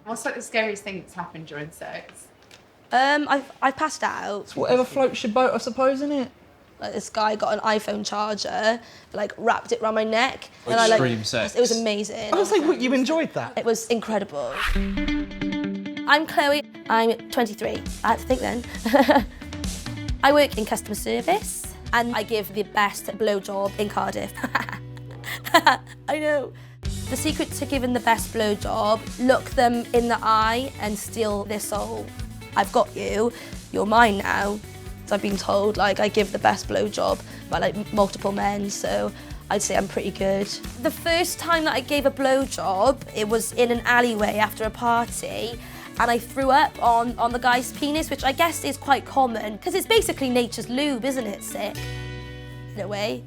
What's like the scariest thing that's happened during sex? I've passed out. It's whatever floats your boat, I suppose, innit? Like, this guy got an iPhone charger, like wrapped it around my neck. Extreme sex. It was amazing. I was like, what, you enjoyed that? It was incredible. I'm Chloe, I'm 23. I had to think then. I work in customer service and I give the best blowjob in Cardiff. I know. The secret to giving the best blowjob, look them in the eye and steal their soul. I've got you, you're mine now. So I've been told like I give the best blowjob by like multiple men, so I'd say I'm pretty good. The first time that I gave a blowjob, it was in an alleyway after a party, and I threw up on the guy's penis, which I guess is quite common, because it's basically nature's lube, isn't it, sick? In a way.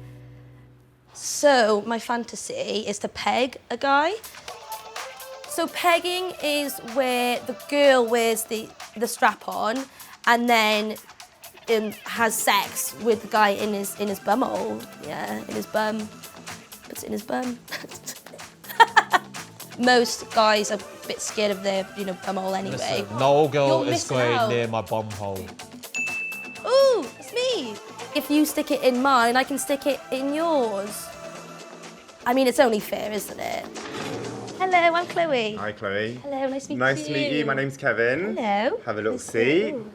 So my fantasy is to peg a guy. So pegging is where the girl wears the strap on and then has sex with the guy in his bumhole. Yeah, in his bum. Puts it in his bum. Most guys are a bit scared of their, bumhole anyway. Listen, no girl You're is going missing out. near my bum hole. Ooh, it's me. If you stick it in mine, I can stick it in yours. I mean, it's only fair, isn't it? Hello, I'm Chloe. Hi, Chloe. Hello, nice to meet you. Nice to meet you. My name's Kevin. Hello. Have a little Nice to seat. meet you.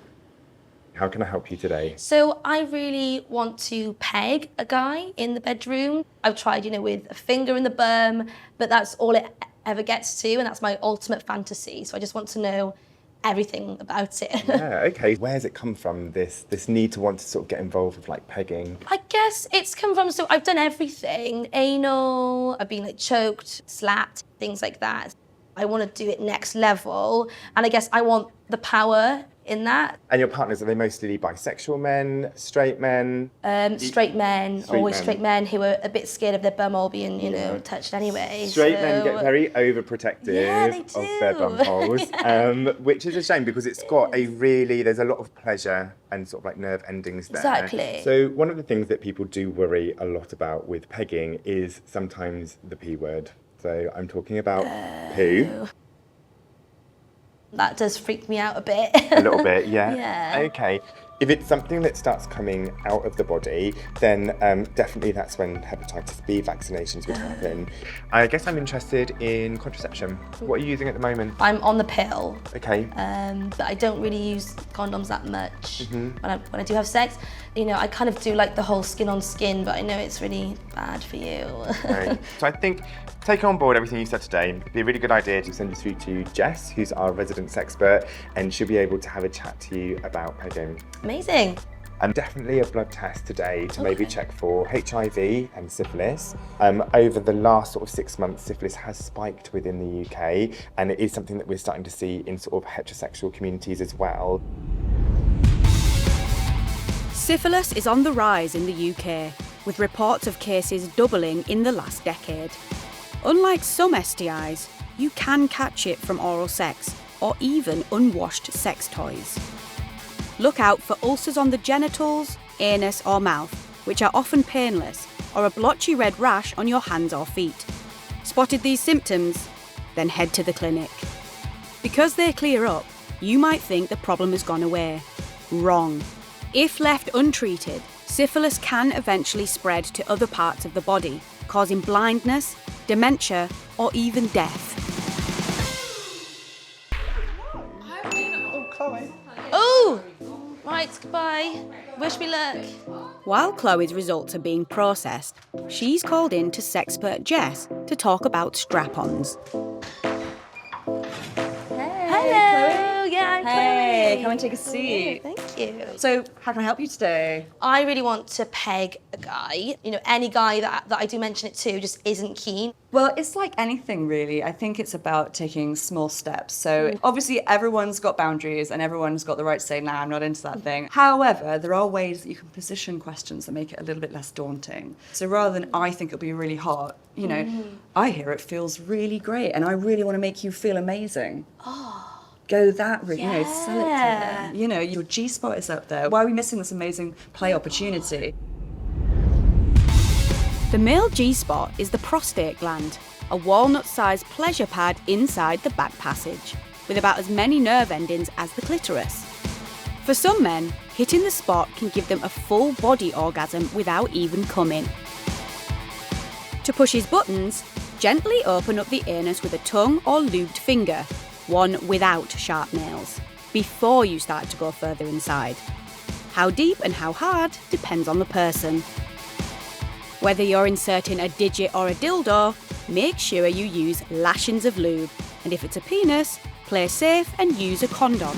How can I help you today? So I really want to peg a guy in the bedroom. I've tried, with a finger in the bum, but that's all it ever gets to, and that's my ultimate fantasy. So I just want to know everything about it. Yeah, okay. Where has it come from, this need to want to sort of get involved with like pegging? I guess it's come from, so I've done everything. Anal, I've been like choked, slapped, things like that. I want to do it next level, and I guess I want the power in that. And your partners, are they mostly bisexual men, straight men? Straight men, always men. straight men who are a bit scared of their bumhole being, touched anyway. Straight so... men get very overprotective Yeah, they of their bum holes, which is a shame because it's got there's a lot of pleasure and sort of like nerve endings there. Exactly. So one of the things that people do worry a lot about with pegging is sometimes the P word. So I'm talking about poo. That does freak me out a bit. A little bit, yeah? Yeah. Okay. If it's something that starts coming out of the body, then definitely that's when hepatitis B vaccinations would happen. I guess I'm interested in contraception. What are you using at the moment? I'm on the pill, Okay. but I don't really use condoms that much when I do have sex. I kind of do like the whole skin on skin, but I know it's really bad for you. Right. So I think taking on board everything you said today, it'd be a really good idea to send you through to Jess, who's our residence expert, and she'll be able to have a chat to you about pegging. Amazing. And definitely a blood test today to maybe check for HIV and syphilis. Over the last sort of 6 months, syphilis has spiked within the UK, and it is something that we're starting to see in sort of heterosexual communities as well. Syphilis is on the rise in the UK, with reports of cases doubling in the last decade. Unlike some STIs, you can catch it from oral sex or even unwashed sex toys. Look out for ulcers on the genitals, anus or mouth, which are often painless, or a blotchy red rash on your hands or feet. Spotted these symptoms? Then head to the clinic. Because they clear up, you might think the problem has gone away. Wrong. If left untreated, syphilis can eventually spread to other parts of the body, causing blindness, dementia, or even death. Oh, right, goodbye. Wish me luck. While Chloe's results are being processed, she's called in to sexpert Jess to talk about strap-ons. Hello, yeah, I'm Hey, Chloe. come and take a seat. Thank you. So, how can I help you today? I really want to peg a guy. Any guy that I do mention it to just isn't keen. Well, it's like anything, really. I think it's about taking small steps. So, obviously, everyone's got boundaries and everyone's got the right to say, nah, I'm not into that thing. However, there are ways that you can position questions that make it a little bit less daunting. So, rather than I think it'll be really hot, I hear it feels really great and I really want to make you feel amazing. Go that route, sell it to them. Your G-spot is up there. Why are we missing this amazing play opportunity? The male G-spot is the prostate gland, a walnut-sized pleasure pad inside the back passage. with about as many nerve endings as the clitoris. For some men, hitting the spot can give them a full body orgasm without even coming. To push his buttons, gently open up the anus with a tongue or lubed finger, one without sharp nails, before you start to go further inside. How deep and how hard depends on the person. Whether you're inserting a digit or a dildo, make sure you use lashings of lube, and if it's a penis, play safe and use a condom.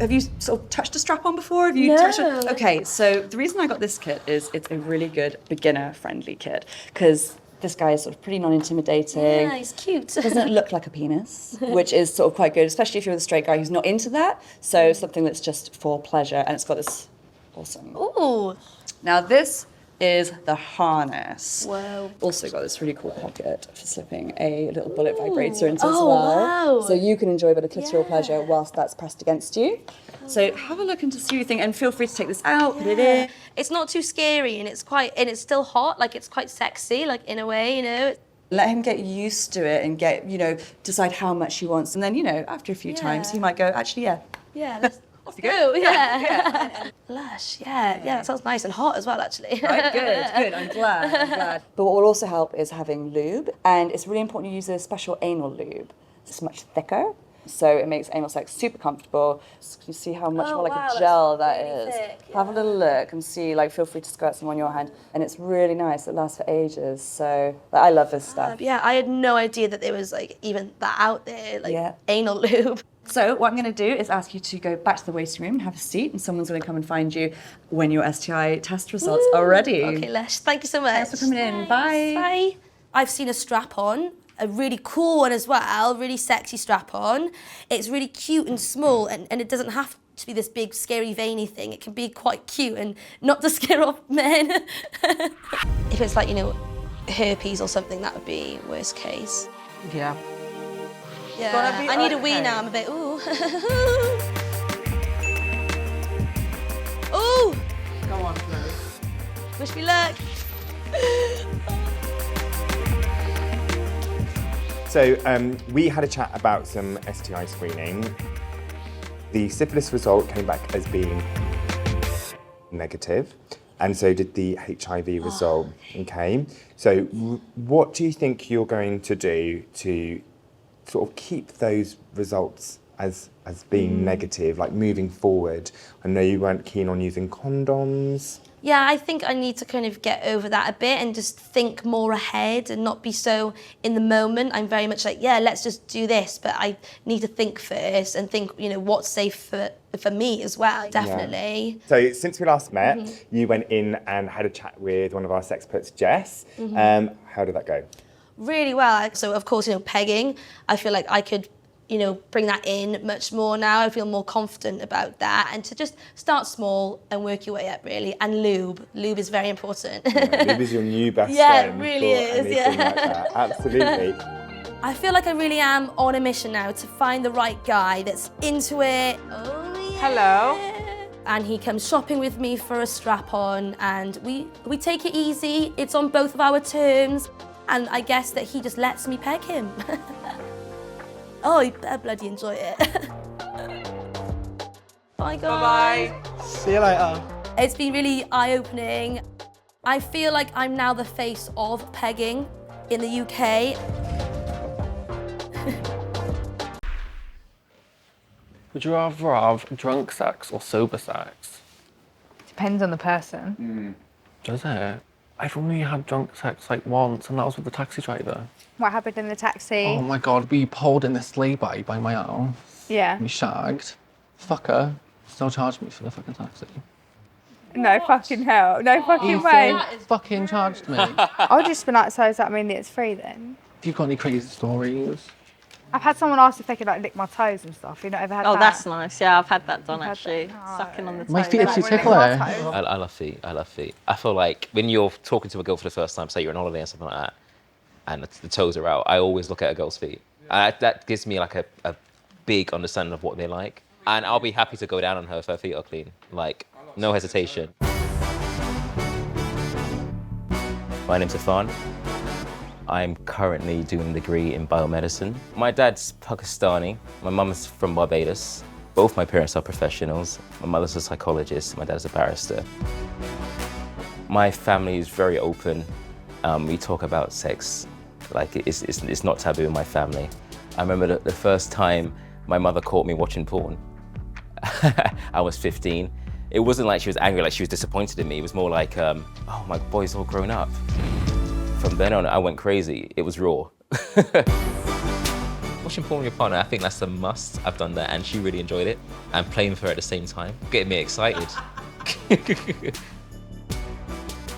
Have you sort of touched a strap-on before? Have you No. touched it? Okay, so the reason I got this kit is it's a really good beginner-friendly kit because this guy is sort of pretty non-intimidating. Yeah, he's cute. Doesn't look like a penis, which is sort of quite good, especially if you're the straight guy who's not into that. So something that's just for pleasure, and it's got this awesome. Ooh. Now this is the harness. Whoa. Also got this really cool pocket for slipping a little bullet vibrator into as Oh, well. wow. So you can enjoy a bit of clitoral Yeah. pleasure whilst that's pressed against you. So have a look and see what you think, and feel free to take this out, put it in. It's not too scary, and it's still hot. Like, it's quite sexy, like, in a way, you know. Let him get used to it and decide how much he wants. And then, after a few times, he might go, actually, yeah. Yeah. Let's Off you go. Yeah. Lush. Yeah. That sounds nice and hot as well, actually. Right, good. I'm glad. But what will also help is having lube, and it's really important you use a special anal lube. It's much thicker, so it makes anal sex super comfortable. So you see how much Oh, more like wow, a that's gel that really is. thick, Have a little look and see. Feel free to squirt some on your hand, and it's really nice. It lasts for ages. So I love this stuff. Yeah, I had no idea that there was even that out there, Yeah. anal lube. So what I'm going to do is ask you to go back to the waiting room and have a seat, and someone's going to come and find you when your STI test results are ready. Okay, Lush. Thank you so much. Thanks for coming in. Bye. Bye. I've seen a strap-on, a really cool one as well, really sexy strap-on. It's really cute and small, and it doesn't have to be this big, scary, veiny thing. It can be quite cute and not to scare off men. If it's herpes or something, that would be worst case. Yeah. Yeah, be I need a wee okay. now. I'm a bit, ooh. Ooh, Go on, Chloe. wish me luck. So we had a chat about some STI screening. The syphilis result came back as being negative, and so did the HIV result. Okay, so what do you think you're going to do to sort of keep those results as being negative, moving forward? I know you weren't keen on using condoms. Yeah, I think I need to kind of get over that a bit and just think more ahead and not be so in the moment. I'm very much let's just do this, but I need to think first and think, what's safe for me as well, definitely. Yeah. So since we last met, you went in and had a chat with one of our sexperts, Jess. How did that go? Really well. So of course, pegging, I feel like I could, bring that in much more now. I feel more confident about that, and to just start small and work your way up, really. And lube is very important. Yeah, lube is your new best Yeah, it friend. really for is, anything yeah. like that. Absolutely. I feel like I really am on a mission now to find the right guy that's into it. Oh, yeah. Hello. And he comes shopping with me for a strap-on, and we take it easy. It's on both of our terms, and I guess that he just lets me peg him. Oh, he better bloody enjoy it. Bye, guys. Bye-bye. See you later. It's been really eye-opening. I feel like I'm now the face of pegging in the UK. Would you rather have drunk sex or sober sex? Depends on the person. Does it? I've only had drunk sex once, and that was with the taxi driver. What happened in the taxi? Oh my god, we pulled in this lay-by by my house. Yeah. We shagged. Fucker. Still charged me for the fucking taxi. No fucking hell. No fucking way. Fucking charged me. I'll just be like, so does that mean that it's free then? If you've got any crazy stories. I've had someone ask if they could lick my toes and stuff. You know, ever had that? Oh, that's nice. Yeah, I've had that done Had actually. that. Sucking on the toes. My feet are too Like, lick tickly. my toes. I love feet. I love feet. I feel like when you're talking to a girl for the first time, say you're on holiday or something like that, and the toes are out, I always look at a girl's feet. That gives me a big understanding of what they like. And I'll be happy to go down on her if her feet are clean. No hesitation. My name's Afan. I'm currently doing a degree in biomedicine. My dad's Pakistani, my mum's from Barbados. Both my parents are professionals. My mother's a psychologist, my dad's a barrister. My family is very open. We talk about sex like it's not taboo in my family. I remember the first time my mother caught me watching porn. I was 15. It wasn't like she was angry, like she was disappointed in me. It was more like, oh, my boy's all grown up. From then on, I went crazy. It was raw. Watching porn with your partner, I think that's a must. I've done that, and she really enjoyed it. And playing with her at the same time, getting me excited.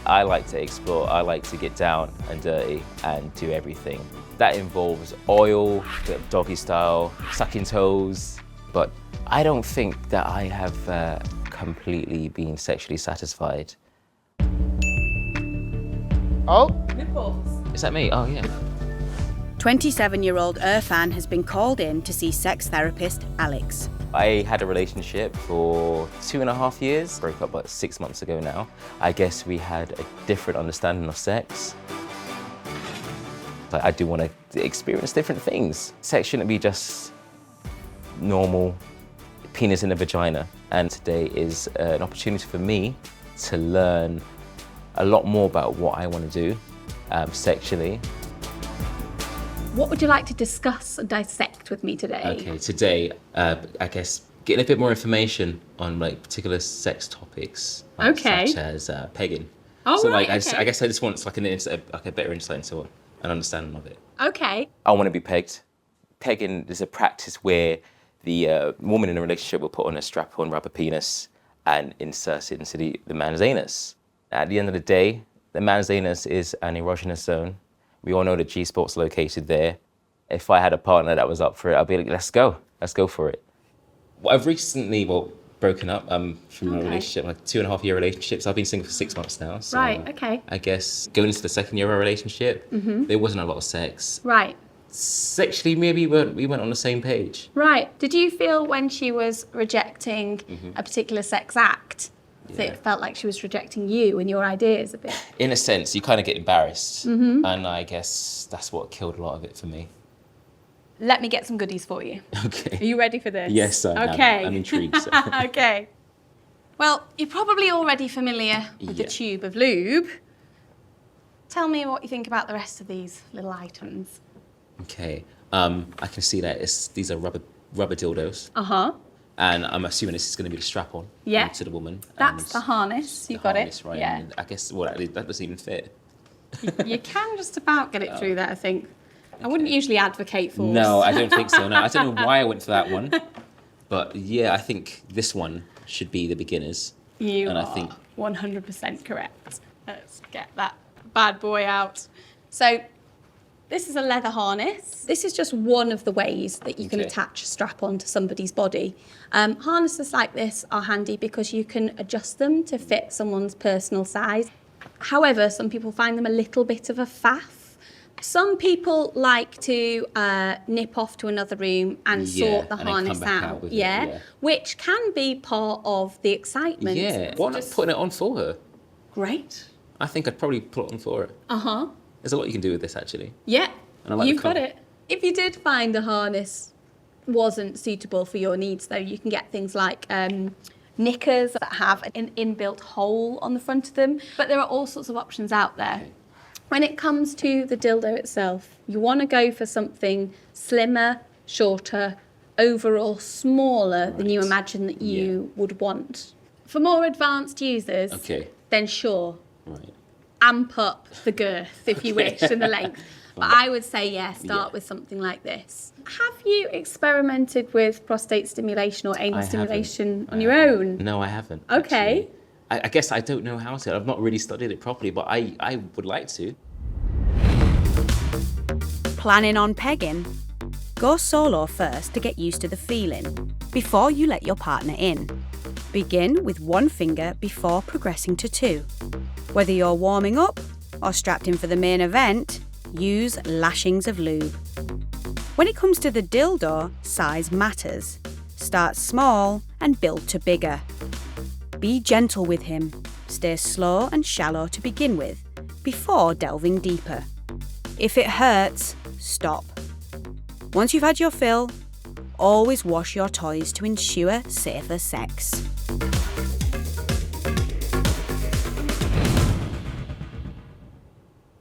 I like to explore. I like to get down and dirty and do everything. That involves oil, a bit of doggy style, sucking toes. But I don't think that I have completely been sexually satisfied. Oh. Nipples. Is that me? Oh, yeah. 27-year-old Irfan has been called in to see sex therapist Alex. I had a relationship for 2.5 years, broke up about 6 months ago now. I guess we had a different understanding of sex. I do want to experience different things. Sex shouldn't be just normal penis in a vagina. And today is an opportunity for me to learn a lot more about what I want to do sexually. What would you like to discuss and dissect with me today? Okay, today, I guess, getting a bit more information on like particular sex topics, Okay. such as pegging. Oh, so, right, like, okay. I guess I just want like a better insight into an understanding of it. Okay. I want to be pegged. Pegging is a practice where the woman in a relationship will put on a strap-on rubber penis and insert it into the man's anus. At the end of the day, the man's anus is an erogenous zone. We all know the G-spot's located there. If I had a partner that was up for it, I'd be like, let's go for it. Well, I've recently, broken up from a relationship, like 2.5 year relationships. I've been single for 6 months now. So Right, okay. I guess going into the second year of our relationship, there wasn't a lot of sex. Right. Sexually, maybe we went on the same page. Right. Did you feel when she was rejecting a particular sex act that it felt like she was rejecting you and your ideas a bit? In a sense, you kind of get embarrassed. And I guess that's what killed a lot of it for me. Let me get some goodies for you. Okay. Are you ready for this? Yes, I am. Okay. I'm intrigued. So. Okay. Well, you're probably already familiar with the tube of lube. Tell me what you think about the rest of these little items. Okay. I can see that these are rubber dildos. Uh-huh. And I'm assuming this is going to be the strap-on to the woman. That's the harness. You got harness, it. Right? Yeah. And I guess that doesn't even fit. You can just about get it through that, I think. Okay. I wouldn't usually advocate for. No, I don't think so. No, I don't know why I went for that one. But yeah, I think this one should be the beginners. You and are I think 100% correct. Let's get that bad boy out. So this is a leather harness. This is just one of the ways that you can attach a strap on to somebody's body. Harnesses like this are handy because you can adjust them to fit someone's personal size. However, some people find them a little bit of a faff. Some people like to nip off to another room and sort the harness out. Which can be part of the excitement. Yeah, why not putting it on for her? Great. I think I'd probably put it on for her. Uh-huh. There's a lot you can do with this, actually. Yeah, and I like you've got it. If you did find the harness wasn't suitable for your needs, though, you can get things like knickers that have an inbuilt hole on the front of them. But there are all sorts of options out there. Okay. When it comes to the dildo itself, you want to go for something slimmer, shorter, overall smaller than you imagine that you would want. For more advanced users, then sure. Right. Amp up the girth, if you wish, and the length. But I would say, start with something like this. Have you experimented with prostate stimulation or anal stimulation on your own? No, I haven't. Okay. I guess I don't know how to. I've not really studied it properly, but I would like to. Planning on pegging? Go solo first to get used to the feeling, before you let your partner in. Begin with one finger before progressing to two. Whether you're warming up or strapped in for the main event, use lashings of lube. When it comes to the dildo, size matters. Start small and build to bigger. Be gentle with him. Stay slow and shallow to begin with, before delving deeper. If it hurts, stop. Once you've had your fill, always wash your toys to ensure safer sex.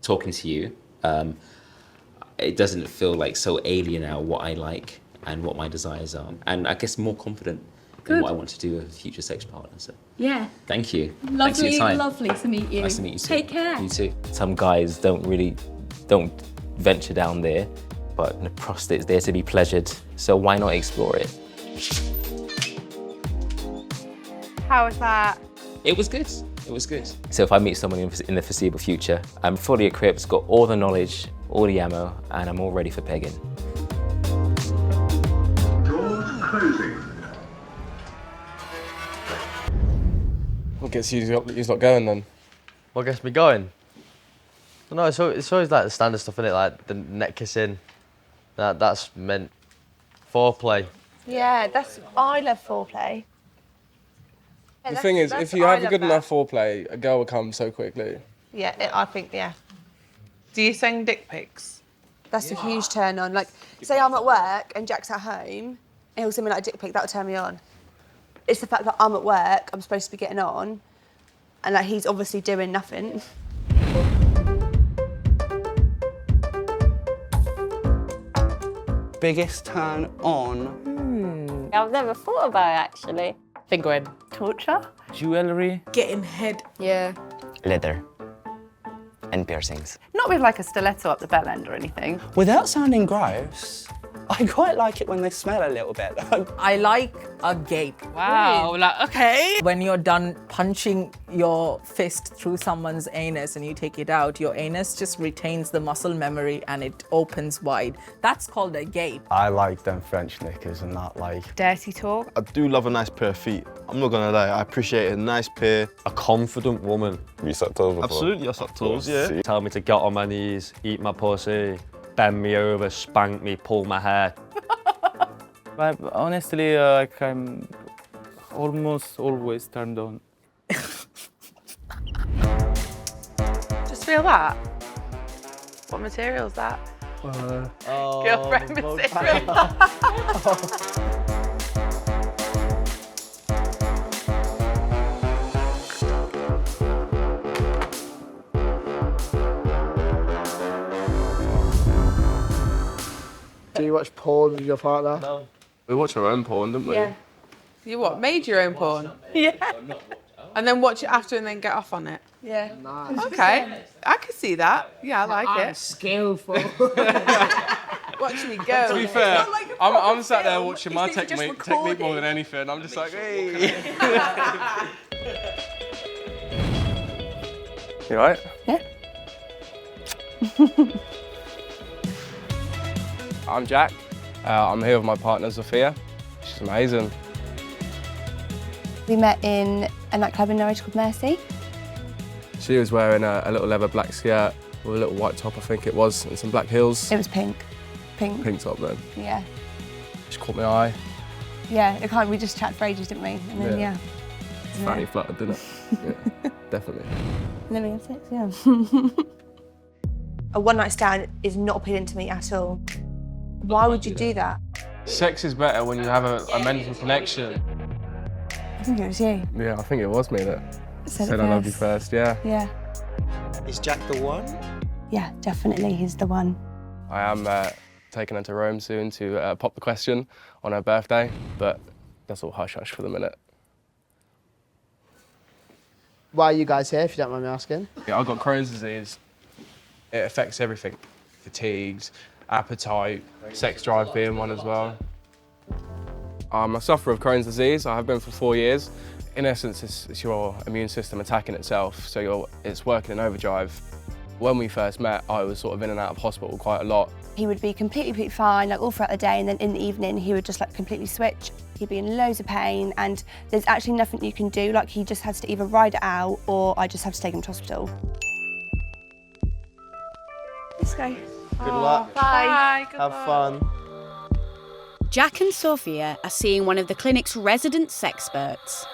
Talking to you, it doesn't feel like so alien now what I like and what my desires are. And I guess more confident in what I want to do with a future sex partner. So Yeah. thank you. Thanks for Lovely, your time. lovely to meet you. Nice to meet you too. Take care. You too. Some guys don't venture down there, but the prostate's there to be pleasured. So why not explore it? How was that? It was good. It was good. So if I meet someone in the foreseeable future, I'm fully equipped, got all the knowledge, all the ammo, and I'm all ready for pegging. Doors closing. What gets you not going then? What gets me going? No, it's always like the standard stuff, innit? Like the neck kissing. That's meant foreplay. Yeah, I love foreplay. The thing is, if you have a good enough foreplay, a girl will come so quickly. Yeah, I think, yeah. Do you send dick pics? That's a huge turn on. Like, say I'm at work and Jack's at home, and he'll send me like a dick pic, that'll turn me on. It's the fact that I'm at work, I'm supposed to be getting on, and like he's obviously doing nothing. Biggest turn on? I've never thought about it, actually. Fingering. Torture? Jewellery. Getting head. Yeah. Leather. And piercings. Not with like a stiletto up the bell end or anything. Without sounding gross, I quite like it when they smell a little bit. I like a gape. Wow, like, okay. When you're done punching your fist through someone's anus and you take it out, your anus just retains the muscle memory and it opens wide. That's called a gape. I like them French knickers and that, like. Dirty talk? I do love a nice pair of feet. I'm not gonna lie, I appreciate a nice pair. A confident woman. Have you sucked toes before? Absolutely, I suck toes, yeah. Tell me to get on my knees, eat my pussy, bend me over, spank me, pull my hair. But honestly, like I'm almost always turned on. Just feel that. What material is that? Girlfriend material. Do you watch porn with your partner? No. We watch our own porn, don't we? Yeah. You what, made your own porn? Yeah. And then watch it after and then get off on it? Yeah. Nice. Okay. I can see that. Yeah, I like it. Skillful. Watch me go. To be fair, I'm sat there watching my technique more than anything. I'm just like, hey. You alright? Yeah. I'm Jack. I'm here with my partner, Sophia. She's amazing. We met in a nightclub in Norwich called Mercy. She was wearing a little leather black skirt with a little white top, I think it was, and some black heels. It was pink. Pink top then. Yeah. She caught my eye. Yeah, we just chatted for ages, didn't we? And then, yeah. Fanny fluttered, didn't it? Yeah, definitely. And then we had sex, yeah. A one-night stand is not appealing to me at all. Why would you do that? Sex is better when you have a mental connection. I think it was you. Yeah, I think it was me that Said I love you first, yeah. Yeah. Is Jack the one? Yeah, definitely, he's the one. I am taking her to Rome soon to pop the question on her birthday, but that's all hush-hush for the minute. Why are you guys here, if you don't mind me asking? Yeah, I've got Crohn's disease. It affects everything. Fatigues, appetite, sex drive being one as well. I'm a sufferer of Crohn's disease. I have been for 4 years. In essence, it's your immune system attacking itself, so it's working in overdrive. When we first met, I was sort of in and out of hospital quite a lot. He would be completely fine, like all throughout the day, and then in the evening, he would just like completely switch. He'd be in loads of pain, and there's actually nothing you can do. Like he just has to either ride it out, or I just have to take him to hospital. Let's go. Good luck. Bye. Have fun. Jack and Sophia are seeing one of the clinic's resident sexperts.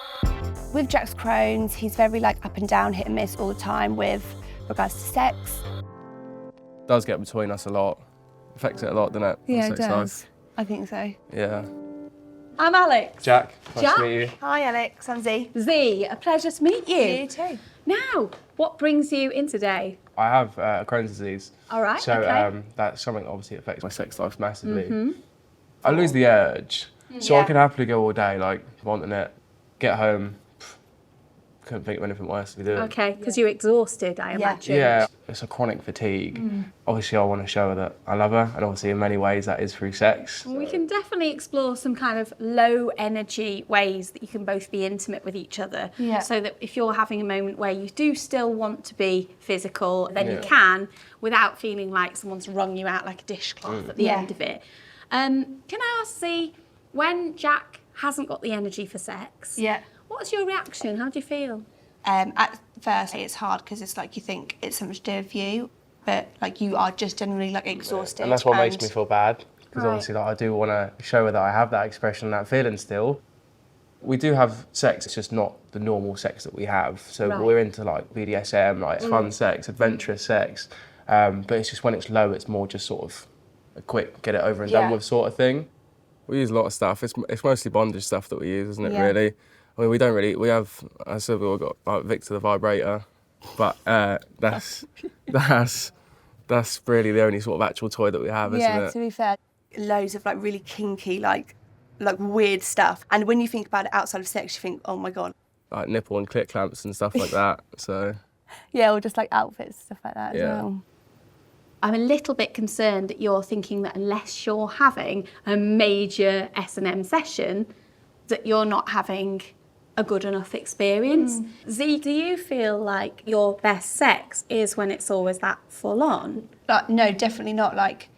With Jack's Crohn's, he's very like up and down, hit and miss all the time with regards to sex. does get between us a lot. Affects it a lot, doesn't it? Yeah, Sex it does. life. I think so. Yeah. I'm Alex. Jack, nice Jack? to meet you. Hi, Alex. I'm Z. Z, a pleasure to meet you. You too. Now, what brings you in today? I have Crohn's disease. All right, So okay. that's something that obviously affects my sex life massively. Mhm. I lose the urge. So I Yeah. can happily go all day, like, wanting it, get home, couldn't think of anything worse to be doing. Okay, because you're exhausted, I imagine. Yeah, it's a chronic fatigue. Obviously, I want to show her that I love her, and obviously in many ways that is through sex. Well, we can definitely explore some kind of low energy ways that you can both be intimate with each other. Yeah. So that if you're having a moment where you do still want to be physical, then you Yeah. can without feeling like someone's wrung you out like a dishcloth at the Yeah. end of it. Can I ask, see, when Jack hasn't got the energy for sex, what's your reaction? How do you feel? At first, it's hard because it's like you think it's so much to do with you, but like you are just generally like exhausted. And that's what makes me feel bad, because Right. obviously like, I do want to show her that I have that expression and that feeling still. We do have sex, it's just not the normal sex that we have. So Right. we're into like BDSM, like fun sex, adventurous sex. But it's just when it's low, it's more just sort of a quick, get it over and done with sort of thing. We use a lot of stuff. It's mostly bondage stuff that we use, isn't it, really? I mean, we don't really, we have, I said we've all got like, Victor the vibrator, but that's really the only sort of actual toy that we have, isn't Yeah, it? to be fair, loads of like really kinky, like weird stuff. And when you think about it outside of sex, you think, oh my God. Like nipple and clit clamps and stuff like that, so. Yeah, or just like outfits, stuff like that as well. I'm a little bit concerned that you're thinking that unless you're having a major S&M session, that you're not having a good enough experience. Z, do you feel like your best sex is when it's always that full on? No, definitely not. Like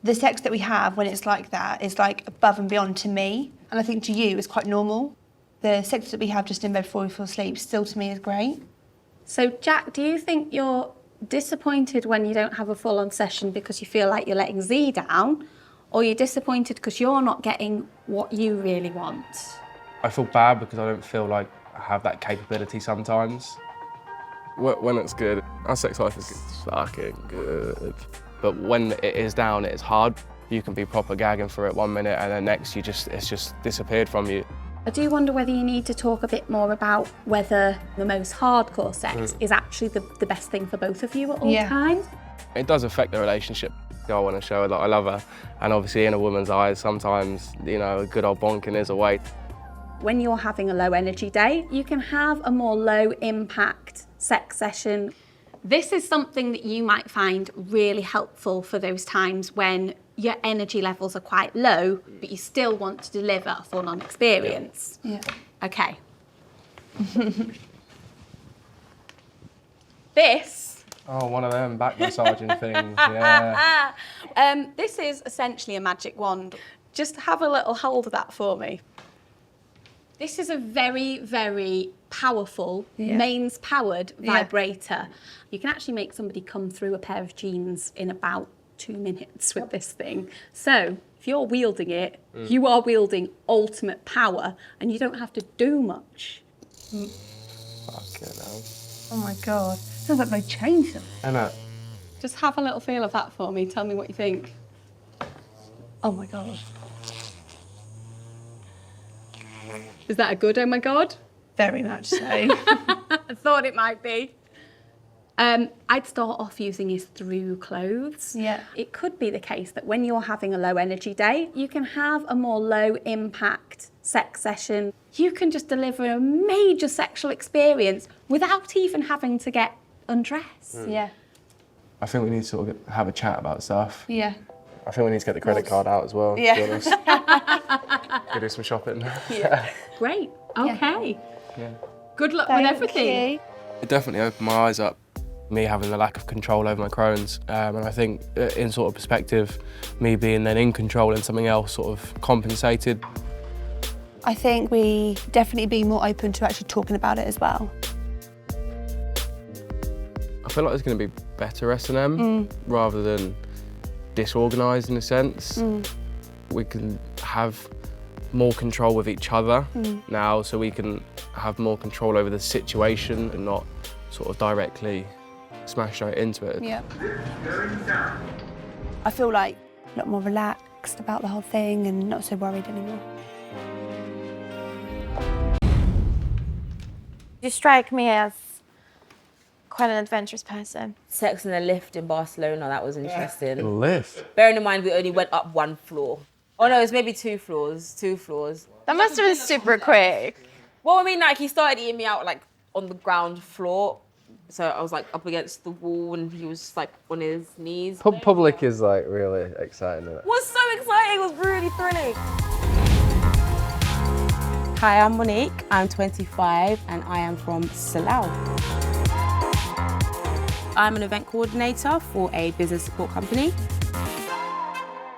the sex that we have when it's like that is like above and beyond to me. And I think to you is quite normal. The sex that we have just in bed before we fall asleep still to me is great. So Jack, do you think you're disappointed when you don't have a full-on session because you feel like you're letting Z down, or you're disappointed because you're not getting what you really want? I feel bad because I don't feel like I have that capability sometimes. When it's good, our sex life is fucking good. But when it is down, it's hard. You can be proper gagging for it 1 minute and then next it's just disappeared from you. I do wonder whether you need to talk a bit more about whether the most hardcore sex is actually the best thing for both of you at all times. It does affect the relationship. I want to show her that I love her. And obviously in a woman's eyes, sometimes, you know, a good old bonking is a way. When you're having a low energy day, you can have a more low impact sex session. This is something that you might find really helpful for those times when your energy levels are quite low, but you still want to deliver a full-on experience. Yeah. Okay. This. Oh, one of them back massaging things, yeah. This is essentially a magic wand. Just have a little hold of that for me. This is a very, very powerful, mains-powered vibrator. You can actually make somebody come through a pair of jeans in about 2 minutes with this thing. So if you're wielding it, you are wielding ultimate power and you don't have to do much. Fucking hell. Oh my God. Sounds like they changed them. Anna. Just have a little feel of that for me. Tell me what you think. Oh my God. Is that a good oh my God? Very much so. I thought it might be. I'd start off using his through clothes. Yeah. It could be the case that when you're having a low energy day, you can have a more low impact sex session. You can just deliver a major sexual experience without even having to get undressed. Yeah. I think we need to sort of have a chat about stuff. Yeah. I think we need to get the credit card out as well, Yeah. to be honest. Go do some shopping. Yeah. Great, okay. Yeah. Good luck Thank with everything. you. It definitely opened my eyes up, me having the lack of control over my Crohn's. And I think in sort of perspective, me being then in control and something else sort of compensated. I think we definitely be more open to actually talking about it as well. I feel like there's going to be better S&M rather than disorganised in a sense. We can have more control with each other now, so we can have more control over the situation and not sort of directly smash straight into it. Yeah. I feel like a lot more relaxed about the whole thing and not so worried anymore. You strike me as quite an adventurous person. Sex in a lift in Barcelona, that was interesting. In a lift? Bearing in mind we only went up 1 floor. Oh no, it's maybe 2 floors. That must have been super quick. Well, I mean, like, he started eating me out, like, on the ground floor. So I was, like, up against the wall and he was just, like, on his knees. Public is, like, really exciting, isn't it? It was so exciting, it was really thrilling. Hi, I'm Monique, I'm 25 and I am from Salau. I'm an event coordinator for a business support company.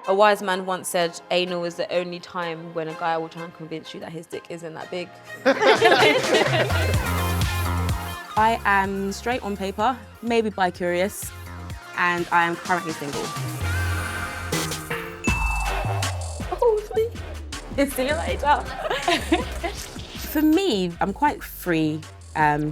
A wise man once said, anal is the only time when a guy will try and convince you that his dick isn't that big. I am straight on paper, maybe bi-curious, and I am currently single. Oh, sweet. See you later. For me, I'm quite free,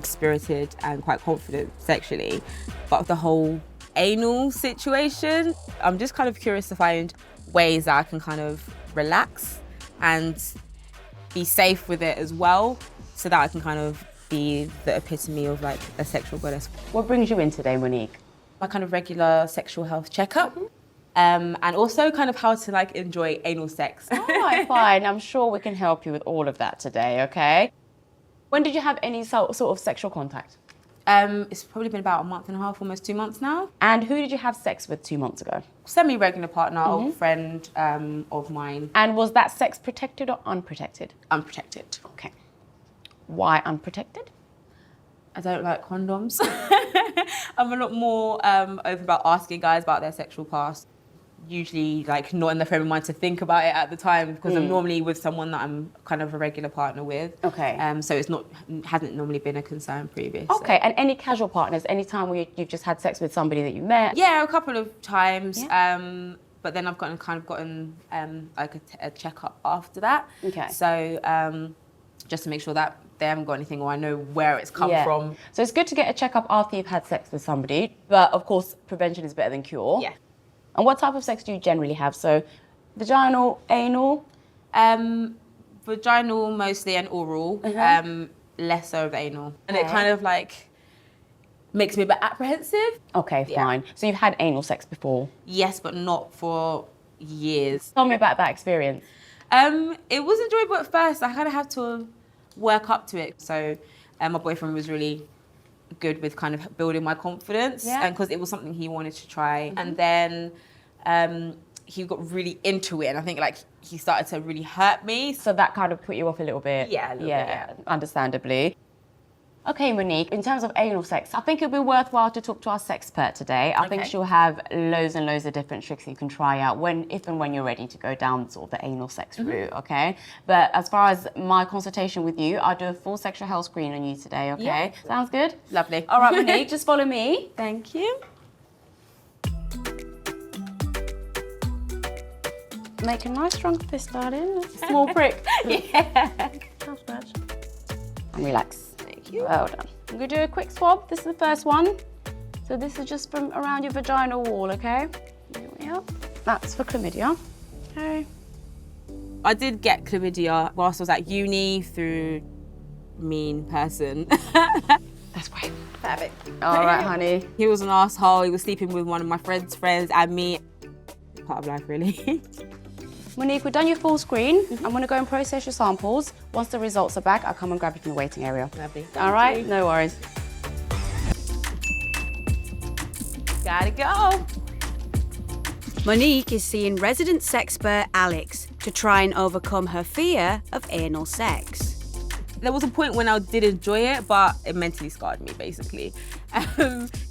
spirited, and quite confident sexually, but the whole anal situation, I'm just kind of curious to find ways that I can kind of relax and be safe with it as well, so that I can kind of be the epitome of like a sexual goddess. What brings you in today, Monique? My kind of regular sexual health checkup, and also kind of how to like enjoy anal sex. All right, fine. I'm sure we can help you with all of that today, okay? When did you have any sort of sexual contact? It's probably been about 1.5 months, almost 2 months now. And who did you have sex with 2 months ago? Semi-regular partner, old friend of mine. And was that sex protected or unprotected? Unprotected. Okay. Why unprotected? I don't like condoms. I'm a lot more open about asking guys about their sexual past. Usually, like, not in the frame of mind to think about it at the time because I'm normally with someone that I'm kind of a regular partner with. Okay. So hasn't normally been a concern previously. Okay, and any casual partners, any time where you've just had sex with somebody that you met? Yeah, a couple of times. Yeah. But then I've gotten like a checkup after that. Okay. So just to make sure that they haven't got anything or I know where it's come from. So it's good to get a checkup after you've had sex with somebody, but of course prevention is better than cure. Yeah. And what type of sex do you generally have? So vaginal, anal? Vaginal mostly and oral, less so of anal. And it kind of like makes me a bit apprehensive. Okay, fine. So you've had anal sex before? Yes, but not for years. Tell me about that experience. It was enjoyable at first. I kind of had to work up to it. So my boyfriend was really good with kind of building my confidence, and because it was something he wanted to try. And then he got really into it, and I think like he started to really hurt me. So that kind of put you off a little bit? Yeah, a little bit, understandably. Okay, Monique, in terms of anal sex, I think it'd be worthwhile to talk to our sexpert today. I think she'll have loads and loads of different tricks you can try out if and when you're ready to go down sort of the anal sex route, okay? But as far as my consultation with you, I'll do a full sexual health screen on you today, okay? Yeah. Sounds good? Lovely. All right, Monique, just follow me. Thank you. Make a nice strong fist, darling. Small prick. Yeah. Sounds good. And relax. Well done. I'm going to do a quick swab. This is the first one. So this is just from around your vaginal wall, okay? Here we are. That's for chlamydia. Okay. I did get chlamydia whilst I was at uni through mean person. That's great. Perfect. All right, honey. He was an asshole. He was sleeping with one of my friend's friends and me. Part of life, really. Monique, we've done your full screen. I'm going to go and process your samples. Once the results are back, I'll come and grab you from the waiting area. Lovely. All right? No worries. Gotta go. Monique is seeing resident sexpert Alex to try and overcome her fear of anal sex. There was a point when I did enjoy it, but it mentally scarred me, basically.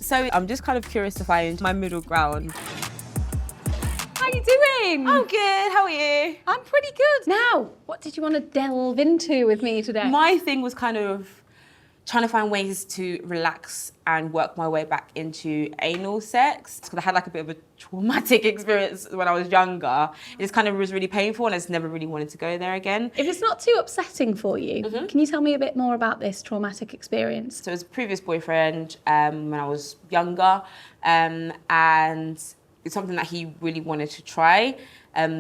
So I'm just kind of curious to find my middle ground. How are you doing? I'm good, how are you? I'm pretty good. Now, what did you want to delve into with me today? My thing was kind of trying to find ways to relax and work my way back into anal sex. Because I had like a bit of a traumatic experience when I was younger. It just kind of was really painful and I just never really wanted to go there again. If it's not too upsetting for you, can you tell me a bit more about this traumatic experience? So it was a previous boyfriend when I was younger, and it's something that he really wanted to try.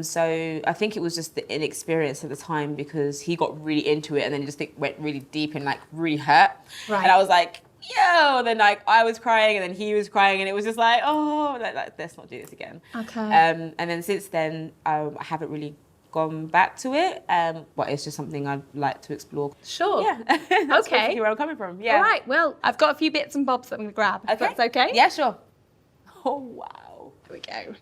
So I think it was just the inexperience at the time because he got really into it and then it just went really deep and like really hurt. Right. And I was like, yo, and then like I was crying and then he was crying and it was just like, oh, like let's not do this again. Okay. And then since then, I haven't really gone back to it, but it's just something I'd like to explore. Sure. Yeah. That's Okay. where I'm coming from. Yeah. All right, well, I've got a few bits and bobs that I'm going to grab. Okay. If that's okay? Yeah, sure. Oh, wow. Here we go.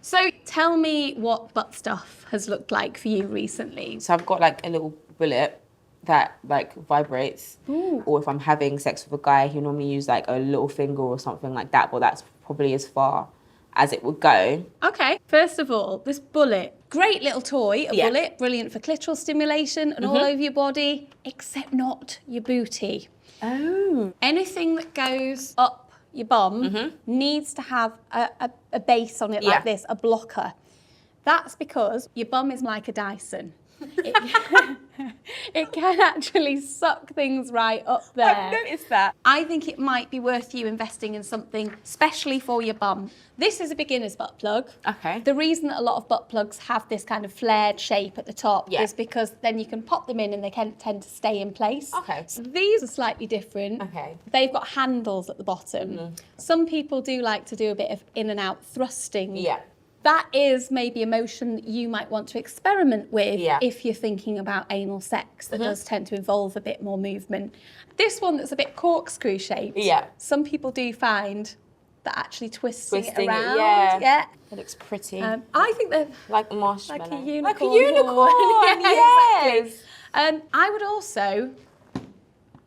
So tell me what butt stuff has looked like for you recently. So I've got like a little bullet that like vibrates. Ooh. Or if I'm having sex with a guy, he'll normally use like a little finger or something like that, but that's probably as far as it would go. Okay, first of all, this bullet. Great little toy, a bullet, brilliant for clitoral stimulation and all over your body, except not your booty. Oh. Anything that goes up your bum needs to have a base on it like this, a blocker. That's because your bum is like a Dyson. It can actually suck things right up there. I've noticed that. I think it might be worth you investing in something specially for your bum. This is a beginner's butt plug. Okay. The reason that a lot of butt plugs have this kind of flared shape at the top is because then you can pop them in and they can tend to stay in place. Okay. So these are slightly different. Okay. They've got handles at the bottom. Some people do like to do a bit of in and out thrusting. Yeah. That is maybe a motion that you might want to experiment with if you're thinking about anal sex that does tend to involve a bit more movement. This one that's a bit corkscrew shaped, some people do find that actually twisting it around. It looks pretty. I think they're like marshmallow. like a unicorn. Like a unicorn, Yes. Exactly. I would also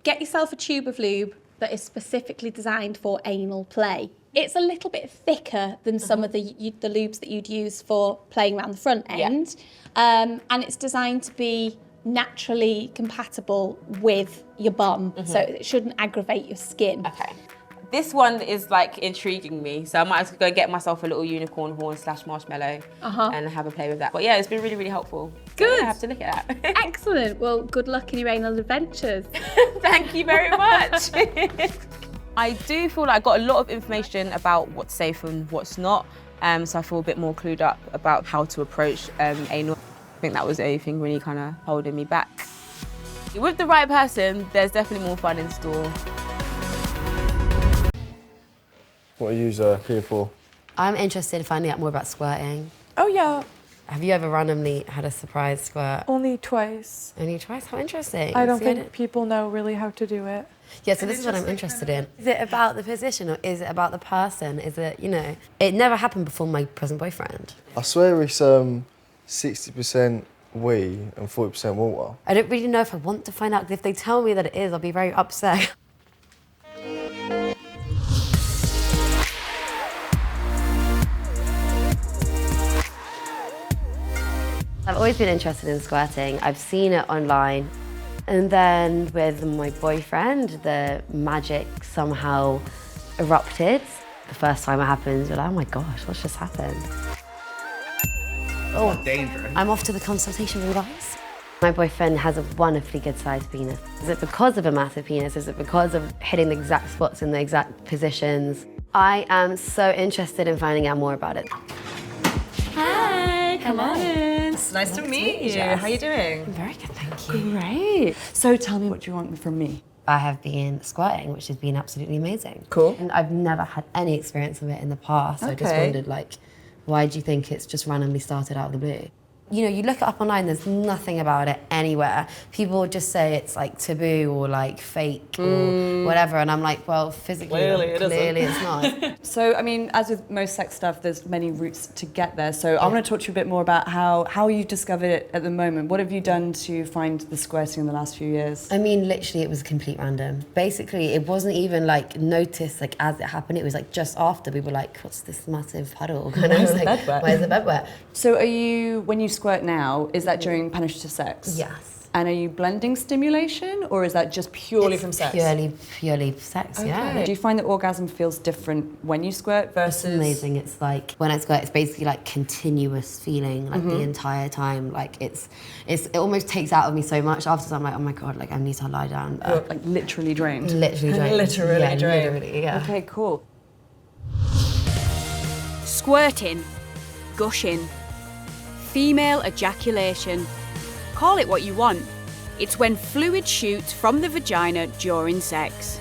get yourself a tube of lube that is specifically designed for anal play. It's a little bit thicker than some of the lubes that you'd use for playing around the front end. And it's designed to be naturally compatible with your bum, so it shouldn't aggravate your skin. Okay. This one is like intriguing me, so I might as well go get myself a little unicorn horn / marshmallow and have a play with that. But yeah, it's been really, really helpful. Good. So I have to look at that. Excellent. Well, good luck in your anal adventures. Thank you very much. I do feel like I got a lot of information about what's safe and what's not, so I feel a bit more clued up about how to approach anal. I think that was the only thing really kind of holding me back. With the right person, there's definitely more fun in store. What are you here for? I'm interested in finding out more about squirting. Oh, yeah. Have you ever randomly had a surprise squirt? Only twice. Only twice? How interesting. I don't think people know really how to do it. Yeah, so this is what I'm interested in. Is it about the position or is it about the person? Is it, you know, it never happened before my present boyfriend. I swear it's 60% wee and 40% water. I don't really know if I want to find out, because if they tell me that it is, I'll be very upset. I've always been interested in squirting. I've seen it online. And then with my boyfriend, the magic somehow erupted. The first time it happened, you're like, oh my gosh, what's just happened? Oh, dangerous. I'm off to the consultation room, guys. My boyfriend has a wonderfully good sized penis. Is it because of a massive penis? Is it because of hitting the exact spots in the exact positions? I am so interested in finding out more about it. Hi, come on. Nice to meet you. How are you doing? I'm very good, thank you. Great. So tell me what you want from me. I have been squirting, which has been absolutely amazing. Cool. And I've never had any experience of it in the past. I just Okay. wondered, like, why do you think it's just randomly started out of the blue? You know, you look it up online, there's nothing about it anywhere. People just say it's like taboo or like fake or whatever, and I'm like, well, physically, clearly it's not. So, I mean, as with most sex stuff, there's many routes to get there. So I want to talk to you a bit more about how you discovered it at the moment. What have you done to find the squirting in the last few years? I mean, literally, it was complete random. Basically, it wasn't even like noticed like as it happened. It was like just after we were like, what's this massive puddle? And I was like, why is the bed wet? So are you, when you squirt now, is that during penetrative sex? Yes. And are you blending stimulation, or is that just purely from sex? Purely sex, yeah. Do you find that orgasm feels different when you squirt versus? It's amazing. It's like when I squirt, it's basically like continuous feeling, like the entire time. Like it almost takes out of me so much. After I'm like, oh my god, like I need to lie down. You're like literally drained. Literally drained. Literally drained. Literally, yeah. Okay, cool. Squirting, gushing, female ejaculation. Call it what you want. It's when fluid shoots from the vagina during sex.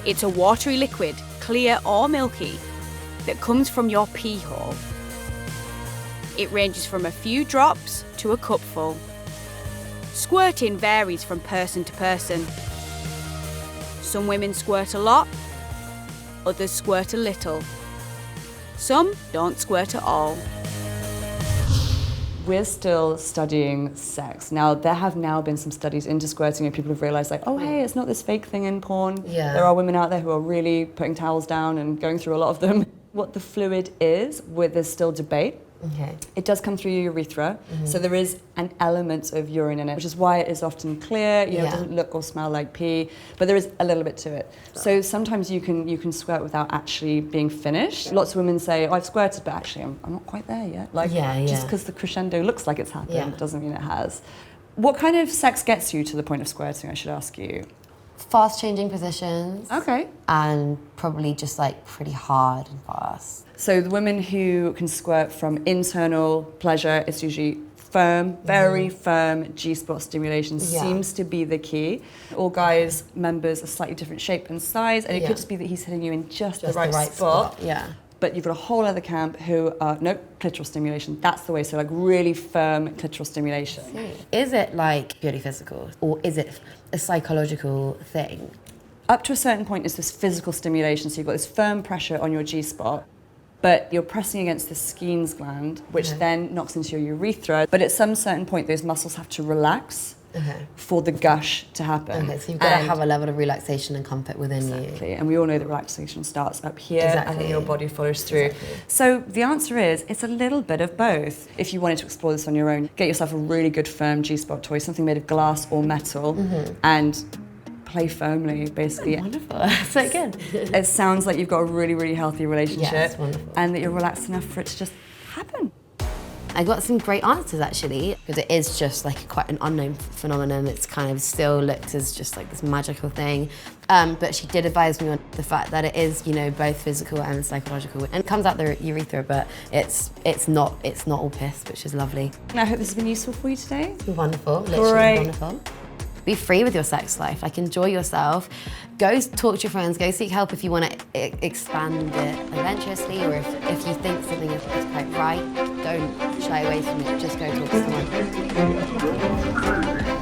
It's a watery liquid, clear or milky, that comes from your pee hole. It ranges from a few drops to a cupful. Squirting varies from person to person. Some women squirt a lot, others squirt a little. Some don't squirt at all. We're still studying sex. Now, there have now been some studies into squirting and people have realised like, oh, hey, it's not this fake thing in porn. Yeah. There are women out there who are really putting towels down and going through a lot of them. What the fluid is, there's still debate. Okay. It does come through your urethra, so there is an element of urine in it, which is why it is often clear. You know, it doesn't look or smell like pee, but there is a little bit to it. So sometimes you can squirt without actually being finished. Lots of women say, oh, I've squirted, but actually I'm not quite there yet. Like, just because the crescendo looks like it's happened doesn't mean it has. What kind of sex gets you to the point of squirting, I should ask you? Fast changing positions. Okay. And probably just like pretty hard and fast. So the women who can squirt from internal pleasure, it's usually firm, very firm G-spot stimulation seems to be the key. All guys' members are slightly different shape and size, and it could just be that he's hitting you in just the right spot. Yeah. But you've got a whole other camp who are, no, clitoral stimulation, that's the way, so like really firm clitoral stimulation. Is it like purely physical, or is it a psychological thing? Up to a certain point, it's this physical stimulation, so you've got this firm pressure on your G-spot, but you're pressing against the Skene's gland, which then knocks into your urethra. But at some certain point, those muscles have to relax for the gush to happen. Okay, so you've got to have a level of relaxation and comfort within you. And we all know that relaxation starts up here and then your body follows through. So the answer is, it's a little bit of both. If you wanted to explore this on your own, get yourself a really good firm G-spot toy, something made of glass or metal, and play firmly, basically. Wonderful. So good. It sounds like you've got a really, really healthy relationship, Yeah, it's wonderful. and that you're relaxed enough for it to just happen. I got some great answers actually, because it is just like quite an unknown phenomenon. It's kind of still looked as just like this magical thing. But she did advise me on the fact that it is, you know, both physical and psychological. And it comes out the urethra, but it's not all piss, which is lovely. And I hope this has been useful for you today. It's been wonderful, literally wonderful. Be free with your sex life, like enjoy yourself. Go talk to your friends, go seek help if you want to expand it adventurously, or if you think something is quite right, don't shy away from it, just go talk to someone.